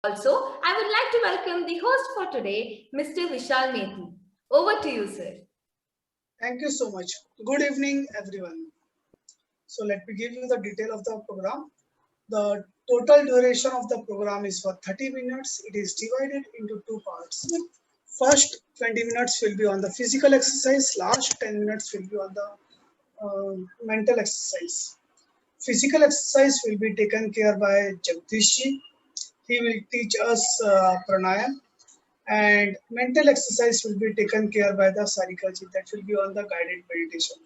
Also, I would like to welcome the host for today, Mr. Vishal Methi. Over to you, sir. Thank you so much. Good evening, everyone. So let me give you the detail of the program. The total duration of the program is for 30 minutes. It is divided into two parts. First 20 minutes will be on the physical exercise. Last 10 minutes will be on the mental exercise. Physical exercise will be taken care by Jagdishji. He will teach us pranayam, and mental exercise will be taken care by the Sarikaji, that will be on the guided meditation.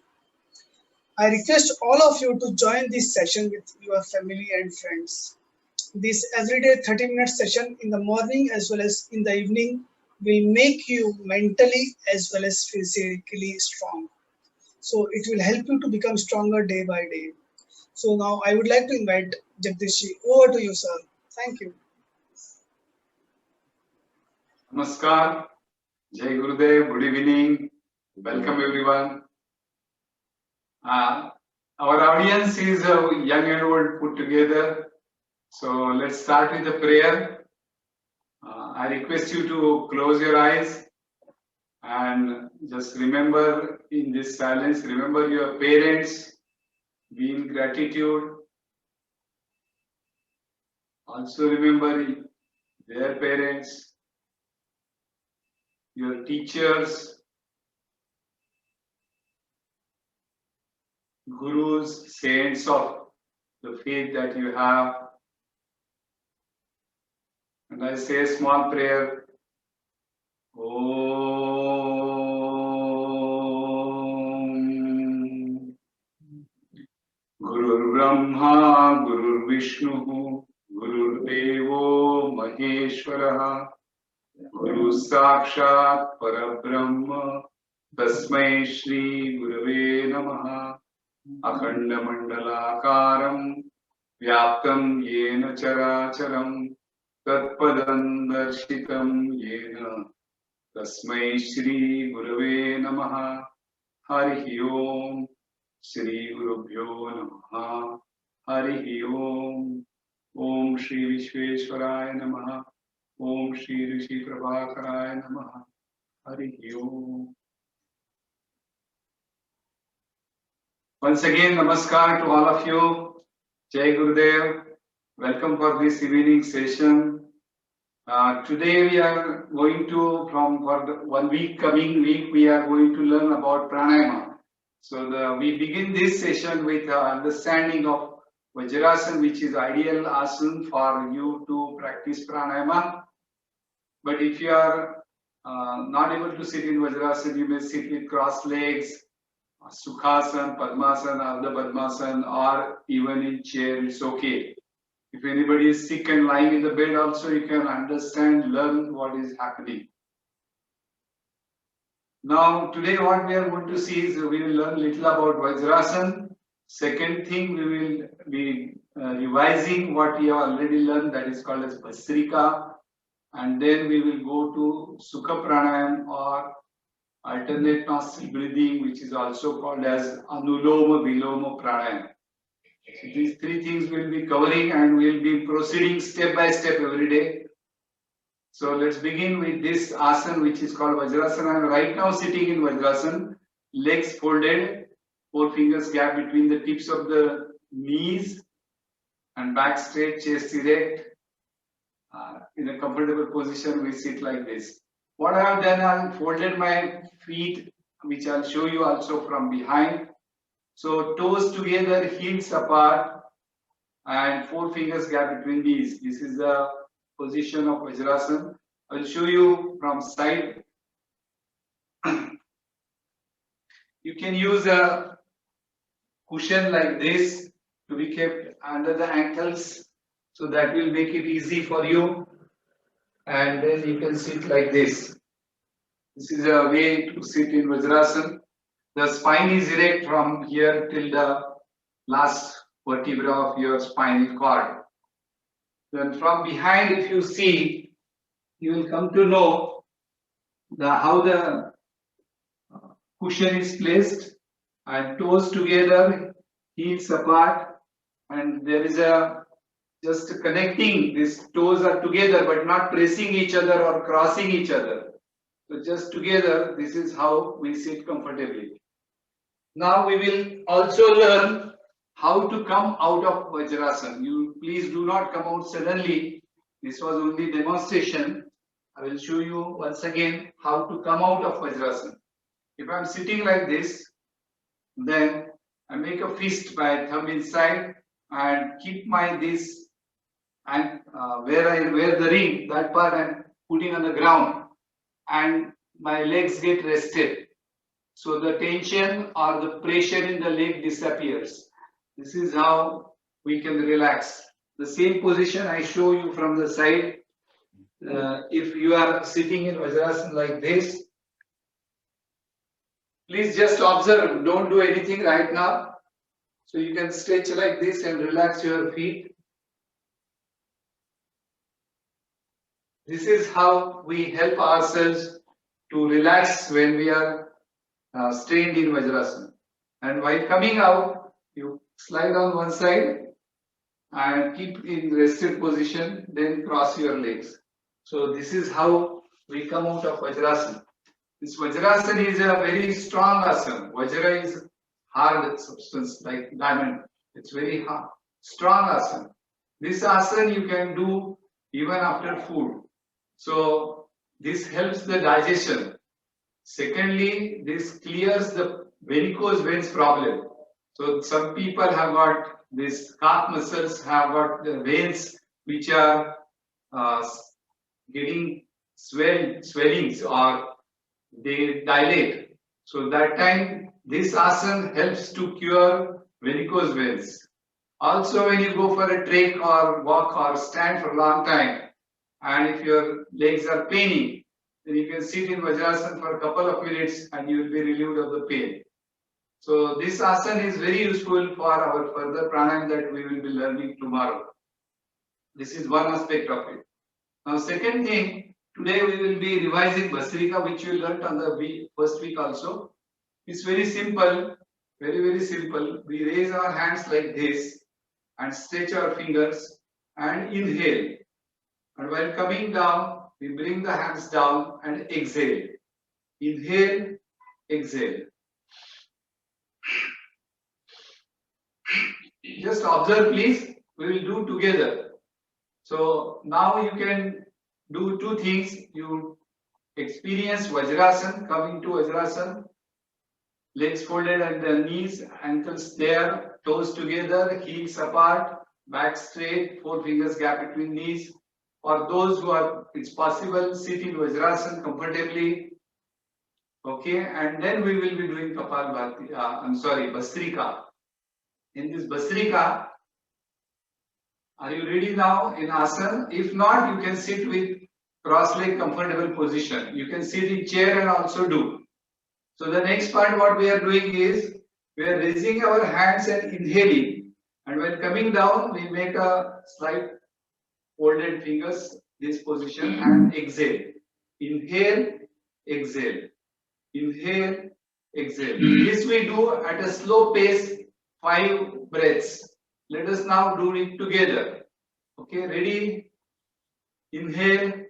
I request all of you to join this session with your family and friends. This everyday 30-minute session in the morning as well as in the evening will make you mentally as well as physically strong. So it will help you to become stronger day by day. So now I would like to invite Jagdishji. Over to you, sir. Thank you. Namaskar, Jai Gurudev, good evening, welcome everyone. Our audience is young and old put together, so let's start with the prayer. I request you to close your eyes and just remember in this silence, remember your parents, be in gratitude. Also remember their parents, your teachers, gurus, saints of the faith that you have. And I say a small prayer. Om Gurur Brahma, Gurur Vishnu, Gurur Devo Maheshwaraha, Guru Sakshat Parabrahma, Tasmai Shri Gurave Namaha. Akhanda Mandalakaram, Vyaptam Yena Characharam, Tatpadam Darshitam Yena, Tasmai Shri Gurave Namaha. Harihi Om, Shri Gurubhyo Namaha. Harihi Om, Om Shri Vishveshwaraya Namaha. Om Shri Rishi Prabhakaraya Namaha. Harihi Om. Once again, namaskar to all of you. Jai Gurudev. Welcome for this evening session. Today we are going to, for the 1 week, coming week, we are going to learn about pranayama. So we begin this session with understanding of Vajrasana, which is ideal asana for you to practice pranayama. But if you are not able to sit in Vajrasana, you may sit with crossed legs, Sukhasana, Padmasana, Ardha Padmasana, or even in chair, it's okay. If anybody is sick and lying in the bed also, you can understand, learn what is happening. Now, today what we are going to see is we will learn little about Vajrasana. Second thing, we will be revising what we have already learned, that is called as Bhastrika. And then we will go to Sukha Pranayam or alternate nostril breathing, which is also called as Anuloma Viloma Pranayam. So these three things we'll be covering and we'll be proceeding step by step every day. So let's begin with this asana, which is called Vajrasana. I'm right now sitting in Vajrasana, legs folded, 4 fingers gap between the tips of the knees, and back straight, chest erect. In a comfortable position, we sit like this. What I have done, I have folded my feet, which I'll show you also from behind. So toes together, heels apart, and 4 fingers gap between these. This is the position of Vajrasana. I'll show you from side. You can use a cushion like this to be kept under the ankles. So that will make it easy for you. And then you can sit like this. This is a way to sit in Vajrasana. The spine is erect from here till the last vertebra of your spinal cord. Then from behind, if you see, you will come to know how the cushion is placed, and toes together, heels apart, and there is a just connecting. These toes are together but not pressing each other or crossing each other. So just together, this is how we sit comfortably. Now we will also learn how to come out of Vajrasana. You please do not come out suddenly. This was only demonstration. I will show you once again how to come out of Vajrasana. If I am sitting like this, then I make a fist by thumb inside and keep my this and where I wear the ring, that part I am putting on the ground and my legs get rested. So the tension or the pressure in the leg disappears. This is how we can relax. The same position I show you from the side. If you are sitting in Vajrasana like this, please just observe, don't do anything right now. So you can stretch like this and relax your feet. This is how we help ourselves to relax when we are strained in Vajrasana. And while coming out, you slide on one side and keep in rested position, then cross your legs. So this is how we come out of Vajrasana. This Vajrasana is a very strong asana. Vajra is hard substance like diamond. It's very hard, strong asana. This asana you can do even after food. So this helps the digestion. Secondly, this clears the varicose veins problem. So some people have got this calf muscles have got the veins which are getting swellings or they dilate. So that time this asana helps to cure varicose veins. Also when you go for a trek or walk or stand for a long time and if your legs are paining, then you can sit in Vajrasana for a couple of minutes and you will be relieved of the pain. So this asana is very useful for our further pranayama that we will be learning tomorrow. This is one aspect of it. Now second thing, today we will be revising Bhastrika, which we learnt on the first week also. It's very simple, very simple. We raise our hands like this and stretch our fingers and inhale. And while coming down, we bring the hands down and exhale. Inhale, exhale. Just observe please, we will do together. So now you can do two things. You experience Vajrasana, coming to Vajrasana, legs folded at the knees, ankles there, toes together, heels apart, back straight, 4 fingers gap between knees. For those who are, it's possible, sit in Vajrasana comfortably. Okay, and then we will be doing Bhastrika. In this Bhastrika, are you ready now in asana? If not, you can sit with cross-leg comfortable position. You can sit in chair and also do. So the next part what we are doing is, we are raising our hands and inhaling. And when coming down, we make a slight folded fingers, this position, and exhale. Inhale, exhale. Inhale, exhale. This we do at a slow pace, 5 breaths. Let us now do it together. Okay, ready? Inhale.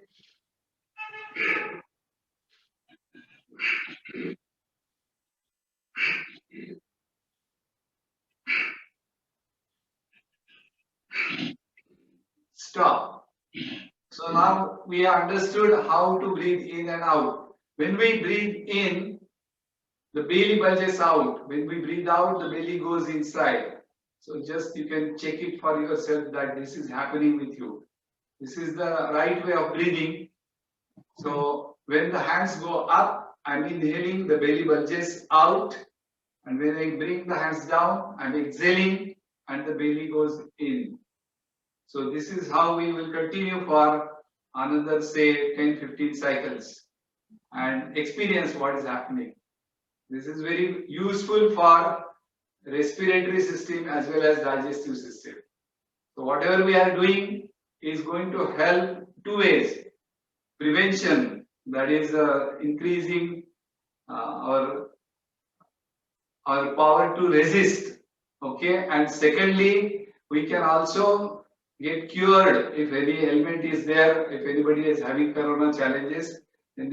Stop. So now we have understood how to breathe in and out. When we breathe in, the belly bulges out. When we breathe out, the belly goes inside. So just you can check it for yourself that this is happening with you. This is the right way of breathing. So when the hands go up, I'm inhaling, the belly bulges out. And when I bring the hands down, I'm exhaling and the belly goes in. So this is how we will continue for another say 10-15 cycles and experience what is happening. This is very useful for respiratory system as well as digestive system. So whatever we are doing is going to help 2 ways. Prevention, that is increasing our power to resist. Okay, and secondly, we can also get cured. If any ailment is there, if anybody is having corona challenges, then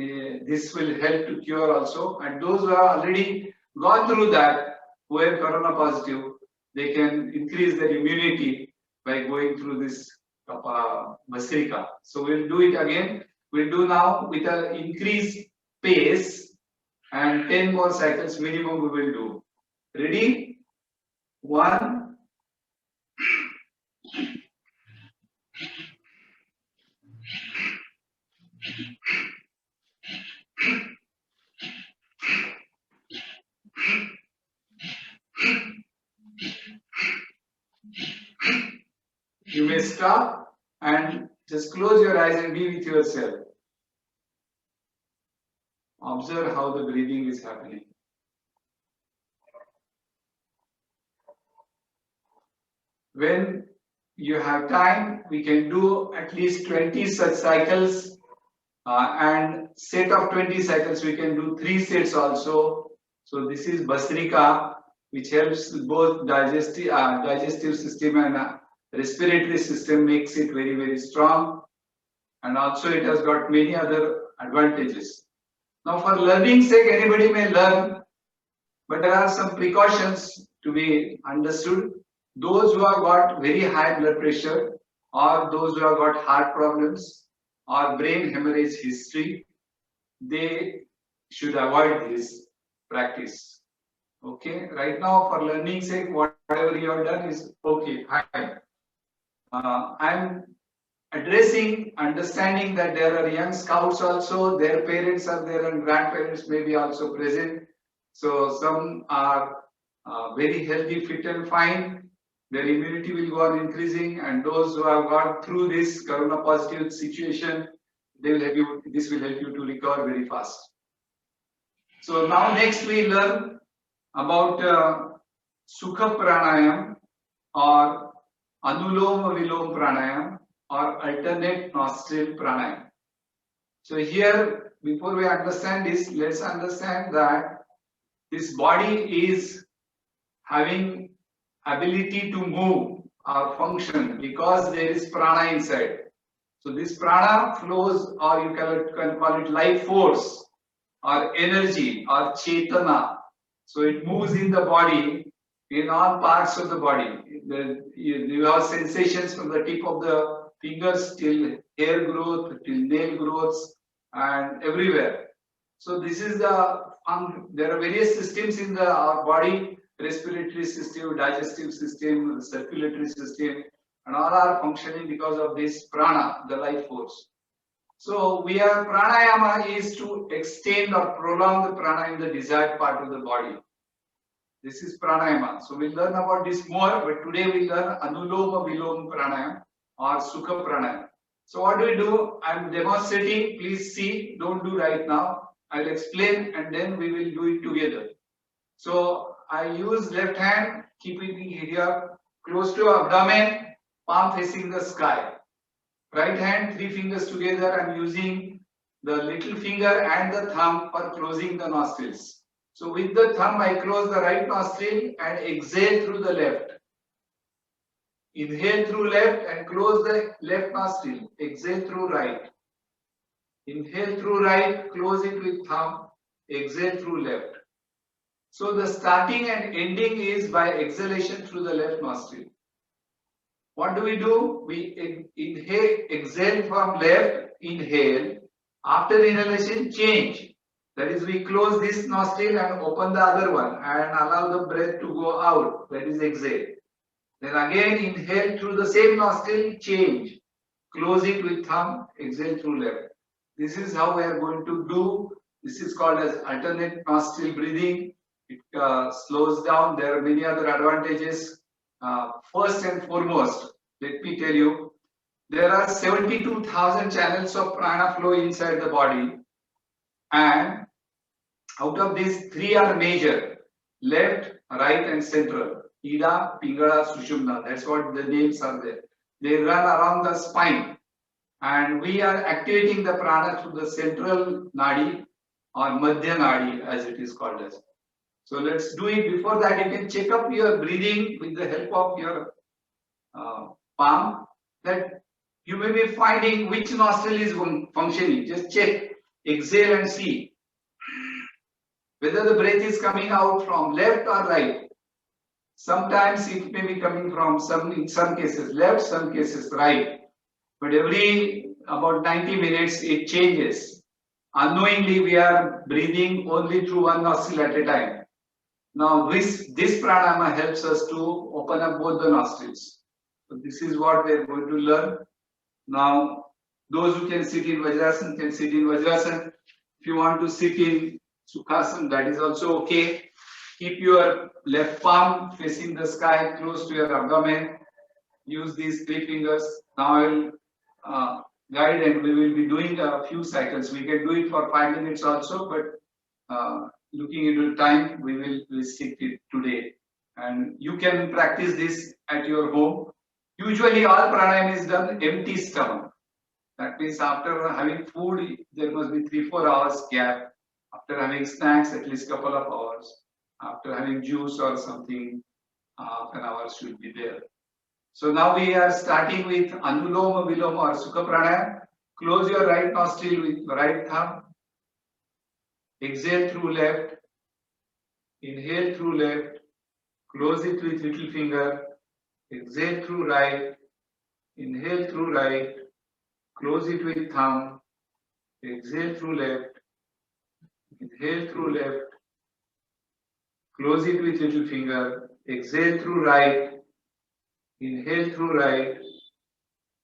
this will help to cure also. And those who have already gone through that, who are corona positive, they can increase their immunity by going through this Bhastrika. So we'll do it again. We'll do now with an increased pace, and 10 more cycles minimum we will do. Ready? 1. You may stop and just close your eyes and be with yourself. Observe how the breathing is happening. When you have time, we can do at least 20 such cycles, and set of 20 cycles we can do 3 sets also. So this is Bhastrika, which helps both digestive system and respiratory system, makes it very, very strong, and also it has got many other advantages. Now for learning sake, anybody may learn, but there are some precautions to be understood. Those who have got very high blood pressure, or those who have got heart problems or brain hemorrhage history, they should avoid this practice. Okay, right now for learning sake, whatever you have done is okay, fine. I'm addressing, understanding that there are young scouts also, their parents are there and grandparents may be also present. So some are very healthy, fit and fine. Their immunity will go on increasing, and those who have gone through this corona positive situation, they will help you. This will help you to recover very fast. So now next we learn about Sukha Pranayam or Anuloma Viloma Pranayam or alternate nostril pranayam. So here, before we understand this, let's understand that this body is having ability to move or function because there is prana inside. So this prana flows, or you can call it life force or energy or chetana. So it moves in the body, in all parts of the body. You have sensations from the tip of the fingers till hair growth, till nail growths, and everywhere. So this is the there are various systems in our body: respiratory system, digestive system, circulatory system, and all are functioning because of this prana, the life force. So pranayama is to extend or prolong the prana in the desired part of the body. This is pranayama. So we'll learn about this more, but today we'll learn Anuloma Viloma Pranayam or Sukha Pranayam. So what do we do? I'm demonstrating. Please see. Don't do right now. I'll explain and then we will do it together. So I use left hand, keeping it here close to abdomen, palm facing the sky. Right hand, 3 fingers together. I'm using the little finger and the thumb for closing the nostrils. So with the thumb, I close the right nostril and exhale through the left. Inhale through left and close the left nostril. Exhale through right. Inhale through right, close it with thumb. Exhale through left. So the starting and ending is by exhalation through the left nostril. What do? We inhale, exhale from left, inhale. After inhalation, change. That is, we close this nostril and open the other one and allow the breath to go out. That is exhale. Then again inhale through the same nostril, change. Close it with thumb, exhale through left. This is how we are going to do. This is called as alternate nostril breathing. It slows down. There are many other advantages. First and foremost, let me tell you, there are 72,000 channels of prana flow inside the body, and out of these, 3 are major: left, right, and central. Ida, Pingala, Sushumna. That's what the names are there. They run around the spine, and we are activating the prana through the central nadi or Madhya nadi, as it is called as. So let's do it. Before that, you can check up your breathing with the help of your palm. that you may be finding which nostril is functioning. Just check, exhale and see whether the breath is coming out from left or right. Sometimes it may be coming from in some cases left, some cases right. But every about 90 minutes it changes. Unknowingly we are breathing only through one nostril at a time. Now this pranayama helps us to open up both the nostrils. So this is what we are going to learn. Now those who can sit in Vajrasana can sit in Vajrasana. If you want to sit in Sukhasana, that is also okay. Keep your left palm facing the sky close to your abdomen. Use these 3 fingers. Now I will guide and we will be doing a few cycles. We can do it for 5 minutes also, but looking into time, we will restrict it today. And you can practice this at your home. Usually all pranayama is done empty stomach. That means after having food, there must be 3-4 hours gap. After having snacks, at least couple of hours. After having juice or something, half an hour should be there. So now we are starting with Anuloma Viloma or Sukha Pranayama. Close your right nostril with right thumb. Exhale through left. Inhale through left. Close it with little finger. Exhale through right. Inhale through right. Close it with thumb. Exhale through left. Inhale through left. Close it with little finger. Exhale through right. Inhale through right.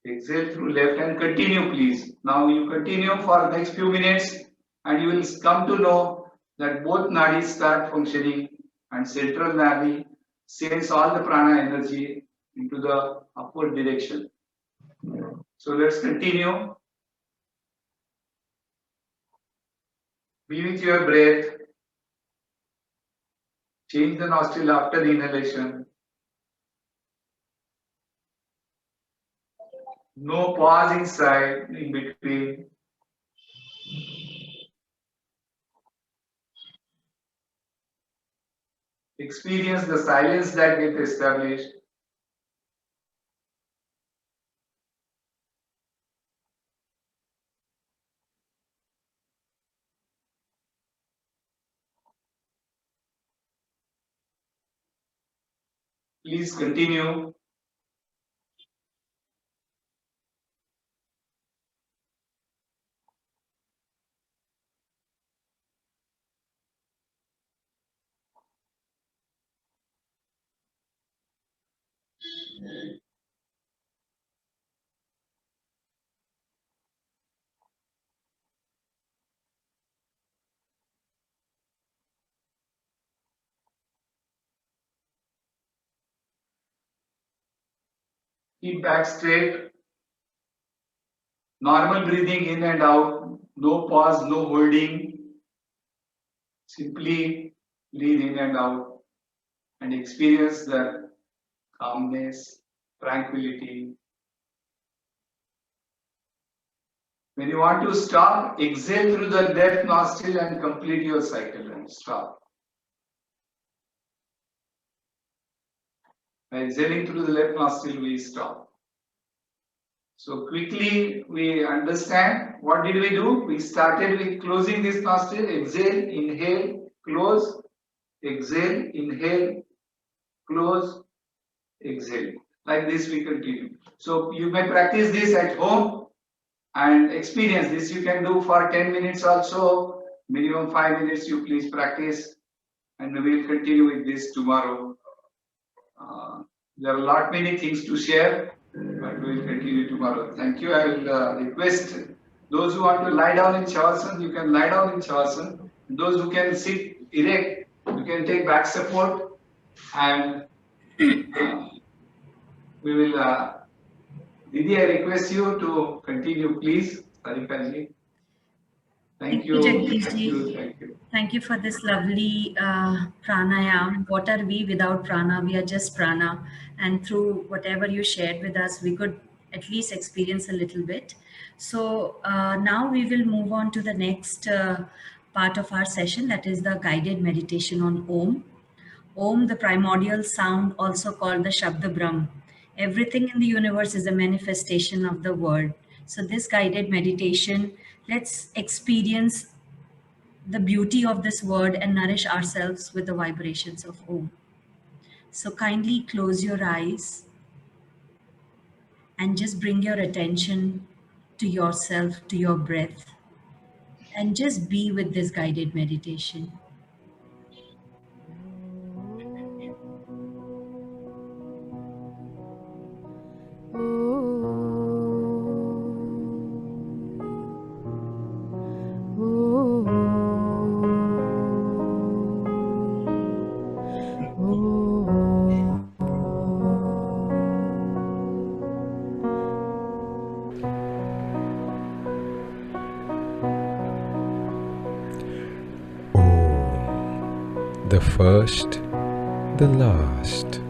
Exhale through left and continue please. Now you continue for the next few minutes and you will come to know that both nadis start functioning and central nadi sends all the prana energy into the upward direction. So let's continue. Be with your breath. Change the nostril after the inhalation. No pause inside, in between. Experience the silence that gets established. Please continue. Keep back straight. Normal breathing in and out. No pause, no holding. Simply breathe in and out and experience the calmness, tranquility. When you want to stop, exhale through the left nostril and complete your cycle and stop. By exhaling through the left nostril, we stop. So quickly we understand what did we do? We started with closing this nostril, exhale, inhale, close, exhale, inhale, close, exhale. Like this we continue. So you may practice this at home and experience this. You can do for 10 minutes also, minimum 5 minutes you please practice, and we will continue with this tomorrow. There are many things to share, but we will continue tomorrow. Thank you. I will request those who want to lie down in Shavasana, you can lie down in Shavasana. Those who can sit erect, you can take back support, and we will. Didi, I request you to continue, please. Sarika ji. Thank you. Jagdish Thank ji. you. Thank you. Thank you for this lovely pranayam. What are we without prana? We are just prana. And through whatever you shared with us, we could at least experience a little bit. So now we will move on to the next part of our session, that is the guided meditation on Om. Om, the primordial sound, also called the Shabda Brahm, Everything in the universe is a manifestation of the word. So, this guided meditation, let's experience the beauty of this word and nourish ourselves with the vibrations of Om. So, kindly close your eyes and just bring your attention to yourself, to your breath, and just be with this guided meditation. The first, the last.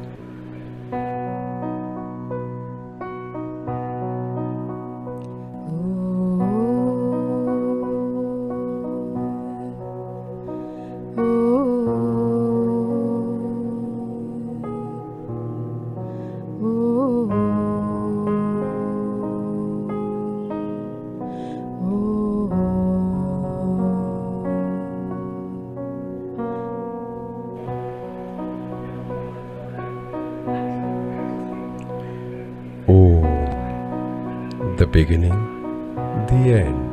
The beginning, the end.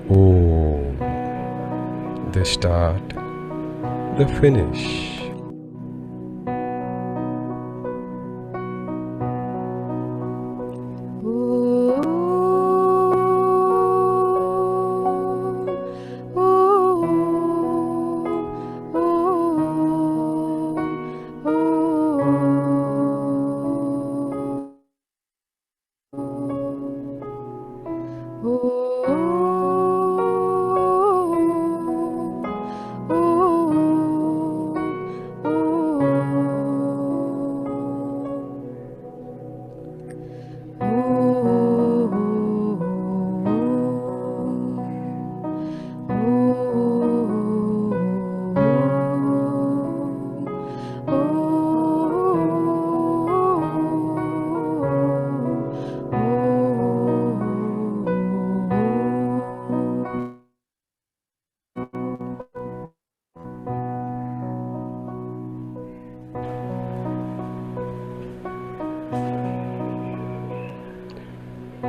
Om, the start, the finish.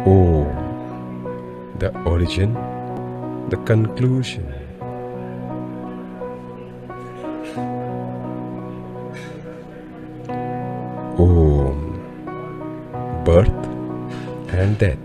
Om, the origin, the conclusion. Om, birth and death.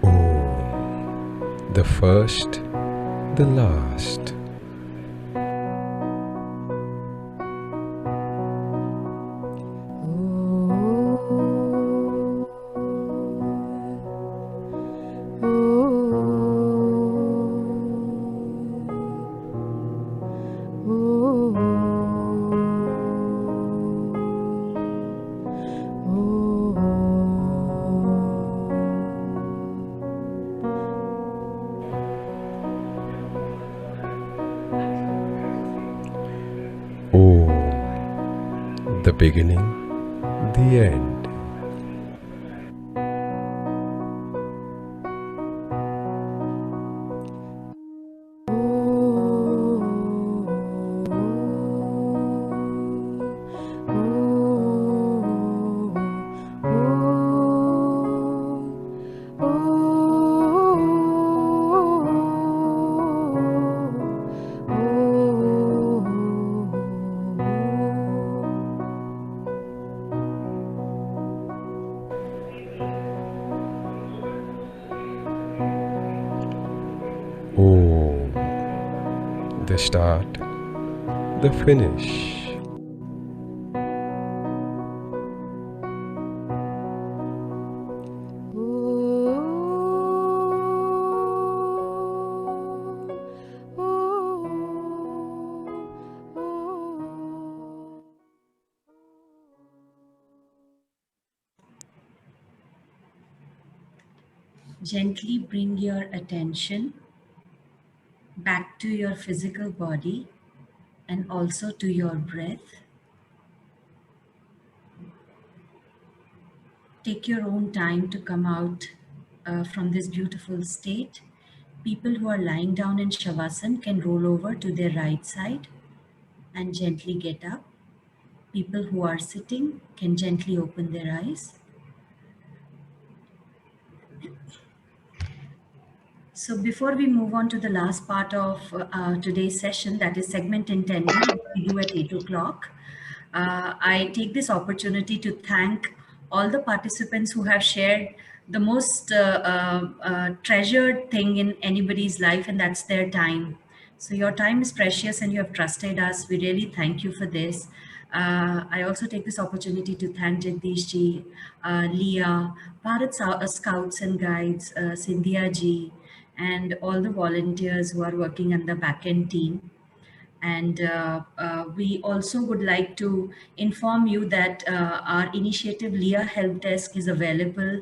Om, the first, the last. the beginning, the end. Om. The start, the finish. Gently bring your attention back to your physical body and also to your breath. Take your own time to come out from this beautiful state. People who are lying down in Shavasana can roll over to their right side and gently get up. People who are sitting can gently open their eyes. So before we move on to the last part of today's session, that is segment intending, which we do at 8 o'clock, I take this opportunity to thank all the participants who have shared the most treasured thing in anybody's life, and that's their time. So your time is precious and you have trusted us. We really thank you for this. I also take this opportunity to thank Jagdish ji, Leah, Scouts and Guides, Sindhya ji, and all the volunteers who are working on the back-end team. And we also would like to inform you that our initiative Leah Help Desk is available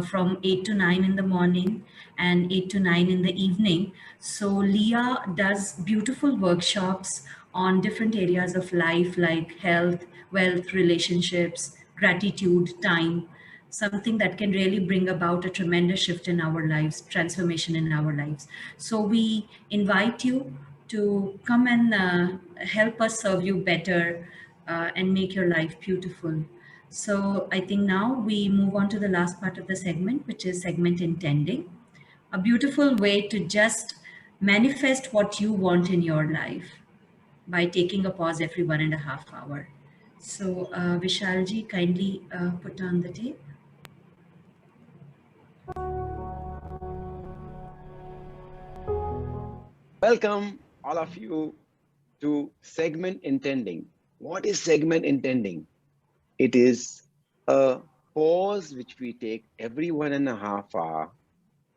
from 8 to 9 in the morning and 8 to 9 in the evening. So Leah does beautiful workshops on different areas of life like health, wealth, relationships, gratitude, time, something that can really bring about a tremendous shift in our lives, transformation in our lives. So we invite you to come and help us serve you better and make your life beautiful. So I think now we move on to the last part of the segment, which is segment intending. A beautiful way to just manifest what you want in your life by taking a pause every 1.5 hours. So Vishalji, kindly put on the tape. Welcome, all of you, to segment intending. What is segment intending? It is a pause which we take every 1.5 hours,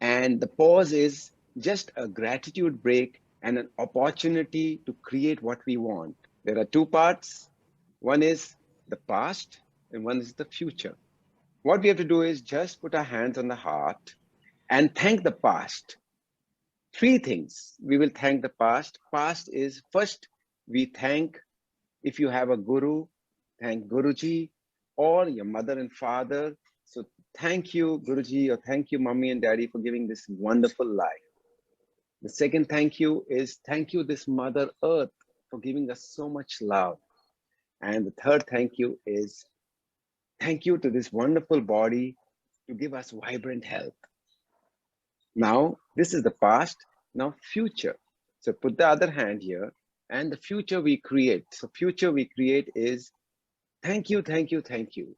and the pause is just a gratitude break and an opportunity to create what we want. There are two parts. One is the past and one is the future. What we have to do is just put our hands on the heart and thank the past. Three things we will thank the past. Past is, first, we thank, if you have a guru, thank Guruji or your mother and father. So thank you, Guruji, or thank you, mommy and daddy, for giving this wonderful life. The second thank you is, thank you, this Mother Earth, for giving us so much love. And the third thank you is, thank you to this wonderful body to give us vibrant health. Now, this is the past. Now, future. So put the other hand here, and the future we create. So future we create is, thank you, thank you, thank you.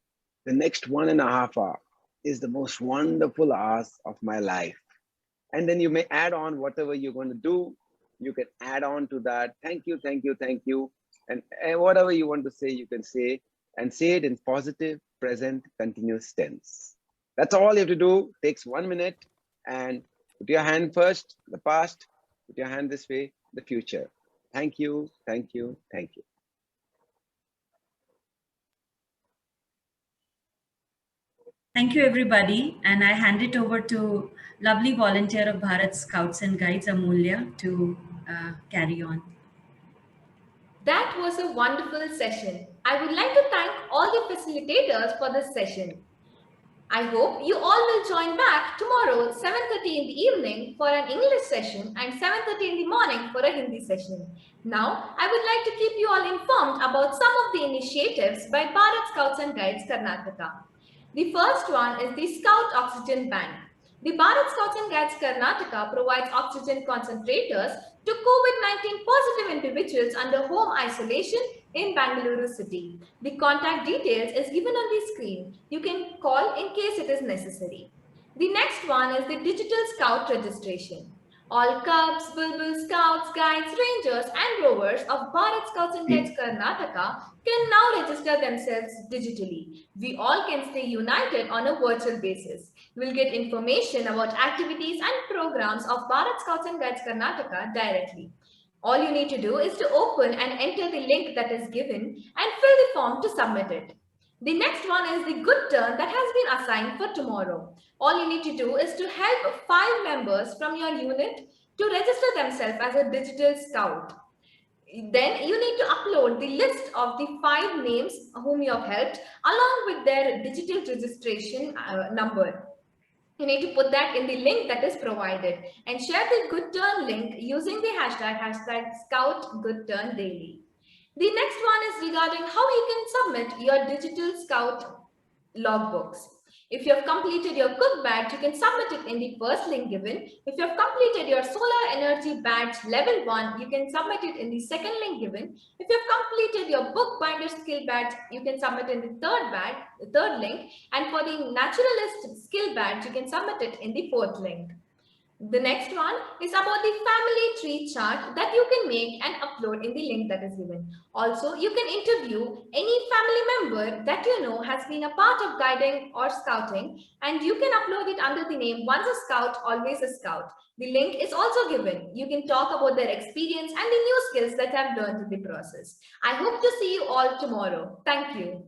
The next 1.5 hours is the most wonderful hours of my life. And then you may add on whatever you're going to do. You can add on to that. Thank you, thank you, thank you. And whatever you want to say, you can say, and say it in positive, present, continuous tense. That's all you have to do. It takes 1 minute. And put your hand first, the past, put your hand this way, the future. Thank you, thank you, thank you. Thank you, everybody. And I hand it over to lovely volunteer of Bharat Scouts and Guides, Amulya, to carry on. That was a wonderful session. I would like to all the facilitators for this session. I hope you all will join back tomorrow 7:30 in the evening for an English session and 7:30 in the morning for a Hindi session. Now, I would like to keep you all informed about some of the initiatives by Bharat Scouts and Guides Karnataka. The first one is the Scout Oxygen Bank. The Bharat Scouts and Guides Karnataka provides oxygen concentrators to COVID-19 positive individuals under home isolation in Bangalore city. The contact details is given on the screen. You can call in case it is necessary. The next one is the Digital Scout Registration. All Cubs, Bulbul Scouts, Guides, Rangers and Rovers of Bharat Scouts and Guides Karnataka can now register themselves digitally. We all can stay united on a virtual basis. You will get information about activities and programs of Bharat Scouts and Guides Karnataka directly. All you need to do is to open and enter the link that is given and fill the form to submit it. The next one is the good turn that has been assigned for tomorrow. All you need to do is to help 5 members from your unit to register themselves as a digital scout. Then you need to upload the list of the 5 names whom you have helped along with their digital registration number. You need to put that in the link that is provided and share the Good Turn link using the hashtag #ScoutGoodTurnDaily. The next one is regarding how you can submit your digital scout logbooks. If you have completed your cook badge, you can submit it in the first link given. If you have completed your solar energy badge level 1, you can submit it in the second link given. If you have completed your bookbinder skill badge, you can submit in the third link. And for the naturalist skill badge, you can submit it in the fourth link. The next one is about the family tree chart that you can make and upload in the link that is given. Also, you can interview any family member that you know has been a part of guiding or scouting, and you can upload it under the name Once a Scout, Always a Scout. The link is also given. You can talk about their experience and the new skills that I've learned in the process. I hope to see you all tomorrow. Thank you.